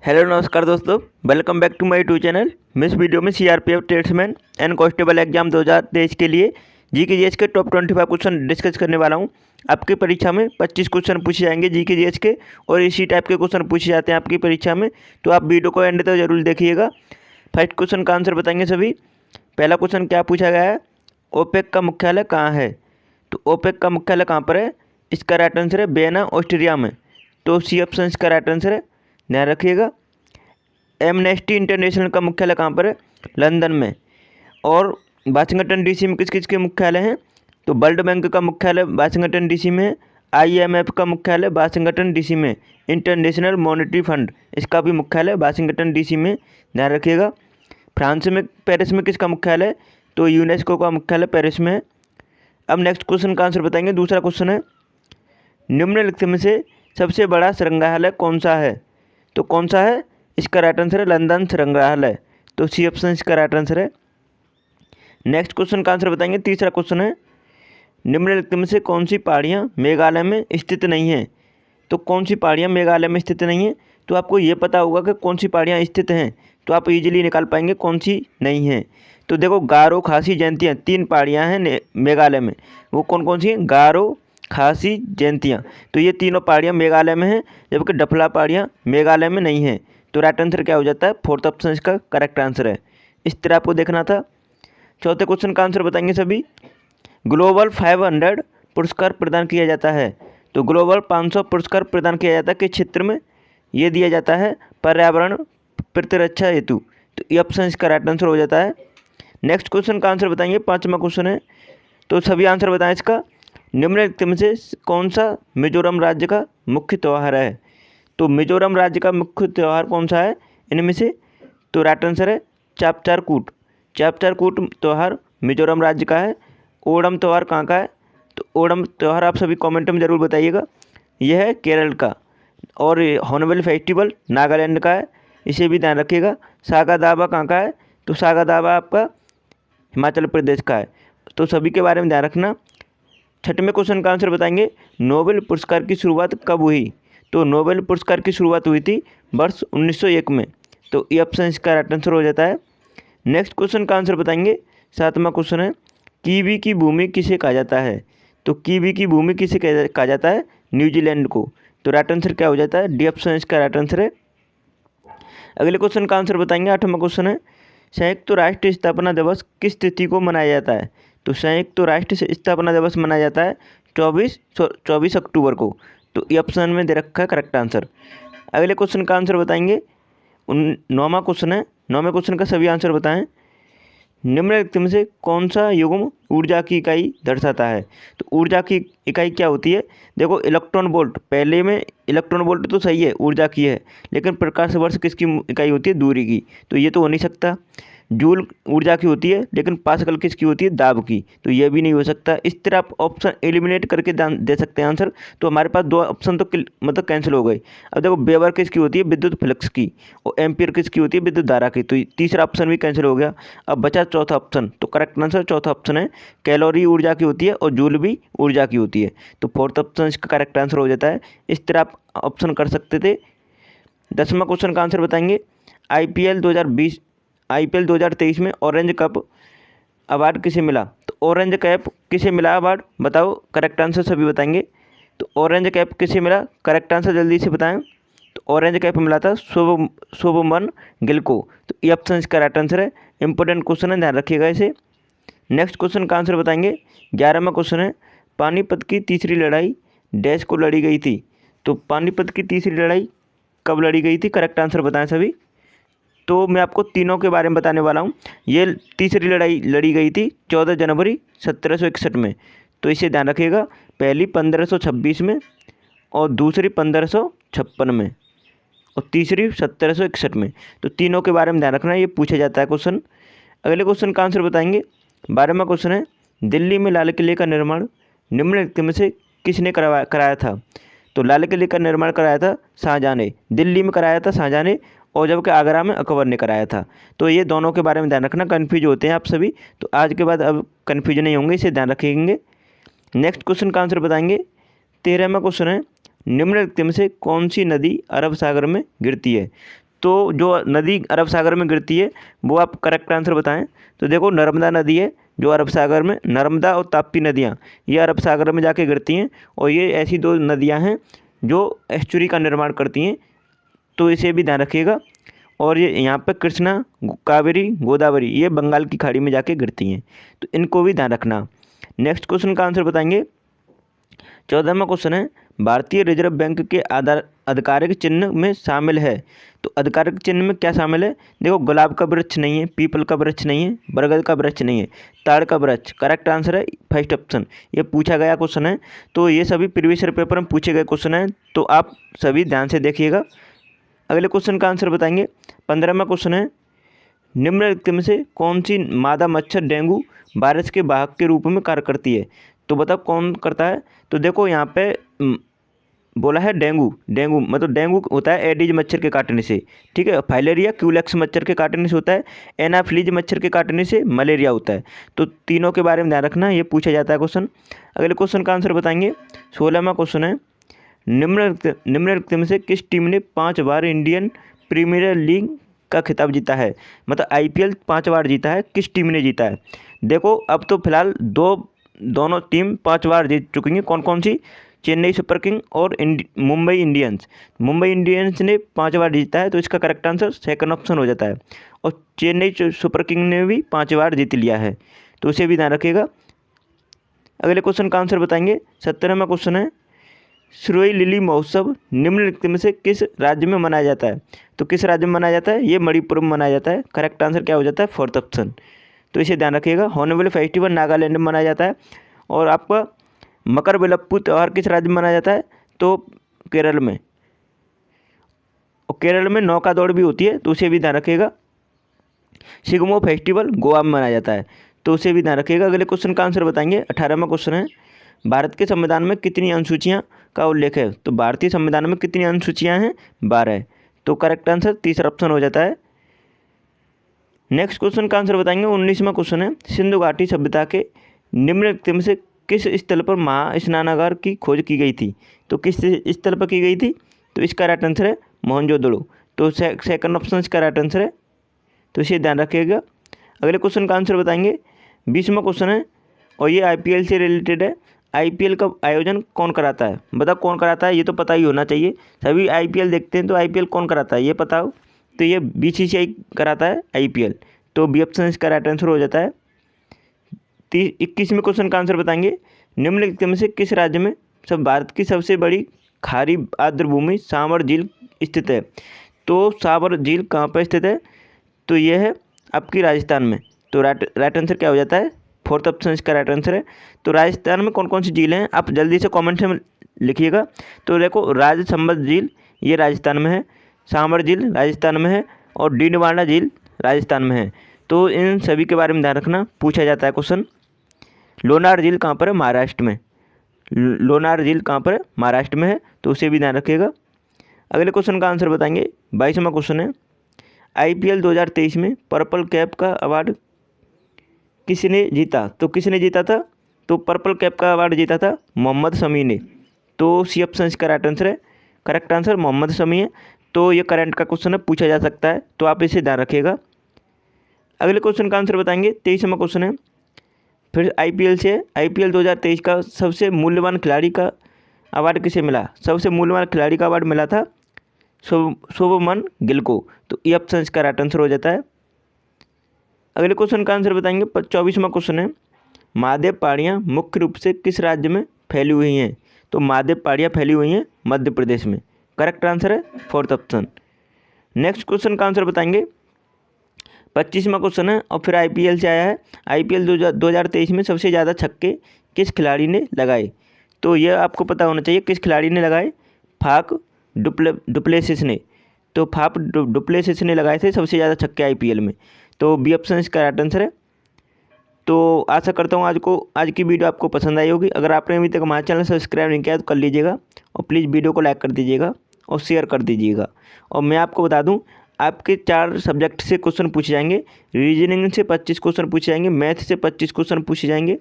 Hello नमस्कार दोस्तों, welcome back to my YouTube channel. मैं इस वीडियो में CRPF tradesman and constable exam 2023 के लिए जीके जीएस के टॉप 25 क्वेश्चन डिस्कस करने वाला हूं। आपकी परीक्षा में 25 क्वेश्चन पूछे जाएंगे जीके जीएस के, और इसी टाइप के क्वेश्चन पूछे जाते हैं आपकी परीक्षा में, तो आप वीडियो को एंड तक जरूर देखिएगा। फर्स्ट क्वेश्चन का आंसर बताएंगे सभी। पहला क्वेश्चन क्या पूछा गया है, ओपेक का मुख्यालय कहाँ है? तो ओपेक का मुख्यालय कहाँ पर है? इसका राइट आंसर है वियना, ऑस्ट्रिया में। तो सी ऑप्शन इसका राइट आंसर है, ध्यान रखिएगा। एमनेस्टी इंटरनेशनल का मुख्यालय कहाँ पर है? लंदन में। और वाशिंगटन डीसी में किस किस के मुख्यालय हैं? तो वर्ल्ड बैंक का मुख्यालय वाशिंगटन डीसी में है। आईएमएफ का मुख्यालय वाशिंगटन डीसी में। इंटरनेशनल मॉनेटरी फंड इसका भी मुख्यालय वाशिंगटन डीसी में, ध्यान रखिएगा। फ्रांस में पेरिस में किसका मुख्यालय है? तो यूनेस्को का मुख्यालय पेरिस में है। अब नेक्स्ट क्वेश्चन का आंसर बताएंगे। दूसरा क्वेश्चन है, निम्नलिखित में से सबसे बड़ा संग्रहालय कौन सा है? तो कौन सा है? इसका राइट आंसर है लंदन संग्रहालय। तो सी ऑप्शन इसका राइट आंसर है। नेक्स्ट क्वेश्चन का आंसर बताएंगे। तीसरा क्वेश्चन है, निम्नलिखित में से कौन सी पहाड़ियाँ मेघालय में स्थित नहीं हैं? तो कौन सी पहाड़ियाँ मेघालय में स्थित नहीं हैं? तो आपको ये पता होगा कि कौन सी पहाड़ियाँ स्थित हैं, तो आप इजीली निकाल पाएंगे कौन सी नहीं हैं। तो देखो, गारो, खासी, जयंतियाँ, 3 पहाड़ियाँ हैं मेघालय में। वो कौन कौन सी हैं? गारो, खासी, जयंतियाँ। तो ये तीनों पहाड़ियाँ मेघालय में हैं, जबकि डफला पहाड़ियाँ मेघालय में नहीं हैं। तो राइट आंसर क्या हो जाता है? फोर्थ ऑप्शन इसका करेक्ट आंसर है। इस तरह आपको देखना था। चौथे क्वेश्चन का आंसर बताएंगे सभी। ग्लोबल 500 पुरस्कार प्रदान किया जाता है। तो ग्लोबल 500 पुरस्कार प्रदान किया जाता है किस क्षेत्र में? ये दिया जाता है पर्यावरण प्रतिरक्षा हेतु। तो ये ऑप्शन इसका राइट आंसर हो जाता है। नेक्स्ट क्वेश्चन का आंसर बताएंगे। 5वां क्वेश्चन है, तो सभी आंसर बताएं इसका। निम्नलिखित में से कौन सा मिजोरम राज्य का मुख्य त्यौहार है? तो मिजोरम राज्य का मुख्य त्यौहार कौन सा है इनमें से? तो राइट आंसर है चापचारकूट। चापचारकूट त्यौहार मिजोरम राज्य का है। ओणम त्यौहार कहाँ का है? तो ओणम त्यौहार आप सभी कमेंट में ज़रूर बताइएगा। यह है केरल का। और हॉर्नबिल फेस्टिवल नागालैंड का है, इसे भी ध्यान रखिएगा। सागा दावा कहाँ का है? तो सागा दावा आपका हिमाचल प्रदेश का है। तो सभी के बारे में ध्यान रखना। छठवें क्वेश्चन का आंसर बताएंगे। नोबेल पुरस्कार की शुरुआत कब हुई? तो नोबेल पुरस्कार की शुरुआत हुई थी वर्ष 1901 में। तो ये ऑप्शन इसका राइट आंसर हो जाता है। नेक्स्ट क्वेश्चन का आंसर बताएंगे। 7वां क्वेश्चन है, कीवी की भूमि किसे कहा जाता है? तो कीवी की भूमि किसे कहा जाता है? न्यूजीलैंड को। तो राइट आंसर क्या हो जाता है? डी ऑप्शन इसका राइट आंसर है। अगले क्वेश्चन का आंसर बताएंगे। 8वां क्वेश्चन है, संयुक्त राष्ट्र स्थापना दिवस किस तिथि को मनाया जाता है? तो संयुक्त राष्ट्र स्थापना दिवस मनाया जाता है 24 अक्टूबर को। तो ये ऑप्शन में दे रखा है करेक्ट आंसर। अगले क्वेश्चन का आंसर बताएंगे। 9वां क्वेश्चन है। 9वें क्वेश्चन का सभी आंसर बताएं। निम्नलिखित में से कौन सा युग्म ऊर्जा की इकाई दर्शाता है? तो ऊर्जा की इकाई क्या होती है? देखो, इलेक्ट्रॉन वोल्ट, पहले में इलेक्ट्रॉन वोल्ट तो सही है, ऊर्जा की है, लेकिन प्रकाश वर्ष किसकी इकाई होती है? दूरी की। तो ये तो हो नहीं सकता। जूल ऊर्जा की होती है, लेकिन पास्कल किसकी होती है? दाब की। तो ये भी नहीं हो सकता। इस तरह आप ऑप्शन एलिमिनेट करके दे सकते हैं आंसर। तो हमारे पास 2 ऑप्शन तो मतलब कैंसिल हो गए। अब देखो, वेबर किसकी होती है? विद्युत फ्लक्स की। और एम्पियर किसकी होती है? विद्युत धारा की। तो तीसरा ऑप्शन भी कैंसिल हो गया। अब बचा चौथा ऑप्शन। तो करेक्ट आंसर चौथा ऑप्शन है। कैलोरी ऊर्जा की होती है और जूल भी ऊर्जा की होती है। तो फोर्थ ऑप्शन इसका करेक्ट आंसर हो जाता है। इस तरह आप ऑप्शन कर सकते थे। 10वां क्वेश्चन का आंसर बताएंगे। आईपीएल 2023 में ऑरेंज कप अवार्ड किसे मिला? तो ऑरेंज कैप किसे मिला अवार्ड? बताओ, करेक्ट आंसर सभी बताएंगे। तो ऑरेंज कैप किसे मिला? करेक्ट आंसर जल्दी से बताएं। तो ऑरेंज कैप मिला था शुभमन गिल को। तो ये ऑप्शन इसका राइट आंसर है। इंपॉर्टेंट क्वेश्चन है, ध्यान रखिएगा इसे। नेक्स्ट क्वेश्चन का आंसर बताएंगे। 11वां क्वेश्चन है, पानीपत की तीसरी लड़ाई डैश को लड़ी गई थी? तो पानीपत की तीसरी लड़ाई कब लड़ी गई थी? करेक्ट आंसर बताएं सभी। तो मैं आपको तीनों के बारे में बताने वाला हूँ। ये तीसरी लड़ाई लड़ी गई थी 14 जनवरी 1761 में। तो इसे ध्यान रखिएगा। पहली 1526 में, और दूसरी 1556 में, और तीसरी 1761 में। तो तीनों के बारे में ध्यान रखना, ये पूछा जाता है क्वेश्चन। अगले क्वेश्चन का आंसर बताएंगे। 12वां क्वेश्चन है, दिल्ली में लाल किले का निर्माण निम्नलिखित में से किसने कराया था? तो लाल किले का निर्माण कराया था शाहजहाँ ने। दिल्ली में कराया था शाहजहाँ ने, और जबकि आगरा में अकबर ने कराया था। तो ये दोनों के बारे में ध्यान रखना, कन्फ्यूज होते हैं आप सभी। तो आज के बाद अब कन्फ्यूज नहीं होंगे, इसे ध्यान रखेंगे। नेक्स्ट क्वेश्चन का आंसर बताएंगे। 13वां क्वेश्चन है, निम्नलिखित में से कौन सी नदी अरब सागर में गिरती है? तो जो नदी अरब सागर में गिरती है वो आप करेक्ट आंसर बताएं। तो देखो नर्मदा नदी है जो अरब सागर में, नर्मदा और ताप्ती नदियाँ ये अरब सागर में जाके गिरती हैं, और ये ऐसी दो नदियाँ हैं जो एस्चुरी का निर्माण करती हैं, तो इसे भी ध्यान रखिएगा। और ये यहाँ पे कृष्णा, कावेरी, गोदावरी ये बंगाल की खाड़ी में जाके गिरती हैं, तो इनको भी ध्यान रखना। नेक्स्ट क्वेश्चन का आंसर बताएंगे। 14वां क्वेश्चन है, भारतीय रिजर्व बैंक के आधिकारिक चिन्ह में शामिल है। तो आधिकारिक चिन्ह में क्या शामिल है? देखो गुलाब का वृक्ष नहीं है, पीपल का वृक्ष नहीं है, बरगद का वृक्ष नहीं है, ताड़ का वृक्ष करेक्ट आंसर है फर्स्ट ऑप्शन। ये पूछा गया क्वेश्चन है, तो ये सभी प्रीवियस ईयर पेपर में पूछे गए क्वेश्चन हैं, तो आप सभी ध्यान से देखिएगा। अगले क्वेश्चन का आंसर बताएंगे। 15वां क्वेश्चन है, निम्नलिखित में से कौन सी मादा मच्छर डेंगू वायरस के वाहक के रूप में कार्य करती है? तो बताओ कौन करता है? तो देखो यहाँ पे बोला है डेंगू मतलब डेंगू होता है एडिज मच्छर के काटने से, ठीक है। फाइलेरिया क्यूलेक्स मच्छर के काटने से होता है, एनाफ्लीज मच्छर के काटने से मलेरिया होता है। तो तीनों के बारे में ध्यान रखना, ये पूछा जाता है क्वेश्चन। अगले क्वेश्चन का आंसर बताएंगे। 16वां क्वेश्चन है, निम्नलिखित में से किस टीम ने 5 बार इंडियन प्रीमियर लीग का खिताब जीता है? मतलब IPL 5 बार जीता है, किस टीम ने जीता है? देखो अब तो फिलहाल दोनों टीम 5 बार जीत चुकी हैं। कौन कौन सी? चेन्नई सुपर किंग और मुंबई इंडियंस। मुंबई इंडियंस ने 5 बार जीता है, तो इसका करेक्ट आंसर सेकंड ऑप्शन हो जाता है। और चेन्नई सुपर किंग ने भी 5 बार जीत लिया है, तो उसे भी ध्यान रखिएगा। अगले क्वेश्चन का आंसर बताएंगे। 17वां क्वेश्चन है, सिरोही लिली महोत्सव निम्नलिखित में से किस राज्य में मनाया जाता है? तो किस राज्य में मनाया जाता है? ये मणिपुर में मनाया जाता है। करेक्ट आंसर क्या हो जाता है? Fourth option. तो इसे ध्यान रखिएगा। हॉर्नबिल फेस्टिवल नागालैंड में मनाया जाता है। और आपका मकर विलप्पू त्यौहार किस राज्य में मनाया जाता है? तो केरल में। और केरल में नौका दौड़ भी होती है, तो उसे भी ध्यान रखिएगा। सिगमो फेस्टिवल गोवा में मनाया जाता है, तो उसे भी ध्यान रखिएगा। अगले क्वेश्चन का आंसर बताएंगे। 18वां क्वेश्चन है, भारत के संविधान में कितनी अनुसूचियाँ का उल्लेख है? तो भारतीय संविधान में कितनी अनुसूचियाँ हैं? 12। तो करेक्ट आंसर तीसरा ऑप्शन हो जाता है। नेक्स्ट क्वेश्चन का आंसर बताएंगे। 19वां क्वेश्चन है, सिंधु घाटी सभ्यता के निम्नलिखित में से किस स्थल पर महास्नानागार की खोज की गई थी? तो किस स्थल पर की गई थी? तो इसका राइट आंसर है मोहनजोदड़ो। तो सेकंड ऑप्शन इसका राइट आंसर है, तो इसे ध्यान रखिएगा। अगले क्वेश्चन का आंसर बताएंगे। 20वां क्वेश्चन है, और ये IPL से रिलेटेड है। IPL का आयोजन कौन कराता है? बताओ कौन कराता है? ये तो पता ही होना चाहिए, सभी IPL देखते हैं, तो IPL कौन कराता है ये पताओ। तो ये BCCI कराता है IPL, तो बी ऑप्शन इसका राइट आंसर हो जाता है। 21वें क्वेश्चन का आंसर बताएंगे। निम्नलिखित में से किस राज्य में भारत की सबसे बड़ी खारी आर्द्र भूमि सांभर झील स्थित है? तो सांभर झील कहाँ पर स्थित है? तो यह है आपकी राजस्थान में। तो राइट आंसर क्या हो जाता है? फोर्थ ऑप्शन इसका राइट आंसर है। तो राजस्थान में कौन कौन सी झीलें हैं आप जल्दी से कमेंट में लिखिएगा। तो देखो राजसंबंध झील ये राजस्थान में है, सांभर झील राजस्थान में है, और डीडवाना झील राजस्थान में है। तो इन सभी के बारे में ध्यान रखना, पूछा जाता है क्वेश्चन। लोनार झील कहाँ पर है? महाराष्ट्र में। लोनार झील कहाँ पर है? महाराष्ट्र में है, तो उसे भी ध्यान रखिएगा। अगले क्वेश्चन का आंसर बताएंगे। 22वां क्वेश्चन है, IPL 2023 में पर्पल कैप का अवार्ड किसने जीता? तो किसने जीता था? तो पर्पल कैप का अवार्ड जीता था मोहम्मद शमी ने। तो सी ऑप्शन इसका राइट आंसर है। करेक्ट आंसर मोहम्मद शमी है। तो ये करंट का क्वेश्चन है, पूछा जा सकता है, तो आप इसे ध्यान रखिएगा। अगले क्वेश्चन का आंसर बताएंगे। 23वां क्वेश्चन है, फिर IPL से IPL 2023 का सबसे मूल्यवान खिलाड़ी का अवार्ड किसे मिला? सबसे मूल्यवान खिलाड़ी का अवार्ड मिला था शुभमन गिल को। तो ये ऑप्शन इसका राइट आंसर हो जाता है। अगले क्वेश्चन का आंसर बताएंगे। 24वां क्वेश्चन है, महादेव पहाड़ियाँ मुख्य रूप से किस राज्य में फैली हुई हैं? तो महादेव पहाड़ियाँ फैली हुई हैं मध्य प्रदेश में। करेक्ट आंसर है फोर्थ ऑप्शन। नेक्स्ट क्वेश्चन का आंसर बताएंगे। 25वां क्वेश्चन है, और फिर IPL से आया है। IPL 2023 में सबसे ज़्यादा छक्के किस खिलाड़ी ने लगाए? तो यह आपको पता होना चाहिए किस खिलाड़ी ने लगाए। फाफ डुप्लेसिस ने। तो फाफ डुप्लेसिस ने लगाए थे सबसे ज़्यादा छक्के IPL में। तो बी ऑप्शन इसका राइट आंसर है। तो आशा करता हूँ आज की वीडियो आपको पसंद आई होगी। अगर आपने अभी तक हमारे चैनल सब्सक्राइब नहीं किया तो कर लीजिएगा, और प्लीज़ वीडियो को लाइक कर दीजिएगा और शेयर कर दीजिएगा। और मैं आपको बता दूँ, आपके 4 सब्जेक्ट से क्वेश्चन पूछे जाएंगे। रीजनिंग से 25 क्वेश्चन पूछे जाएंगे, मैथ से 25 क्वेश्चन पूछे जाएंगे,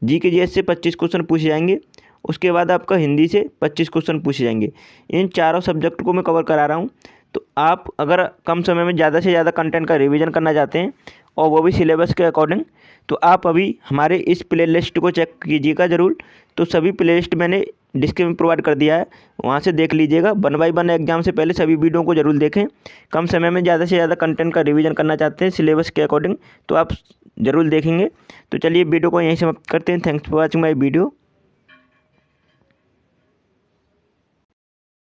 GK से 25 क्वेश्चन पूछे जाएंगे, उसके बाद आपका हिंदी से 25 क्वेश्चन पूछे जाएंगे। इन चारों सब्जेक्ट को मैं कवर करा रहा हूँ। तो आप अगर कम समय में ज़्यादा से ज़्यादा कंटेंट का रिवीजन करना चाहते हैं और वो भी सिलेबस के अकॉर्डिंग, तो आप अभी हमारे इस प्लेलिस्ट को चेक कीजिएगा ज़रूर। तो सभी प्लेलिस्ट मैंने डिस्क्रिप्शन में प्रोवाइड कर दिया है, वहाँ से देख लीजिएगा। 1 बाय 1 एग्जाम से पहले सभी वीडियो को जरूर देखें। कम समय में ज़्यादा से ज़्यादा कंटेंट का रिवीजन करना चाहते हैं सिलेबस के अकॉर्डिंग, तो आप ज़रूर देखेंगे। तो चलिए वीडियो को यहीं समाप्त करते हैं। Thanks for watching my video.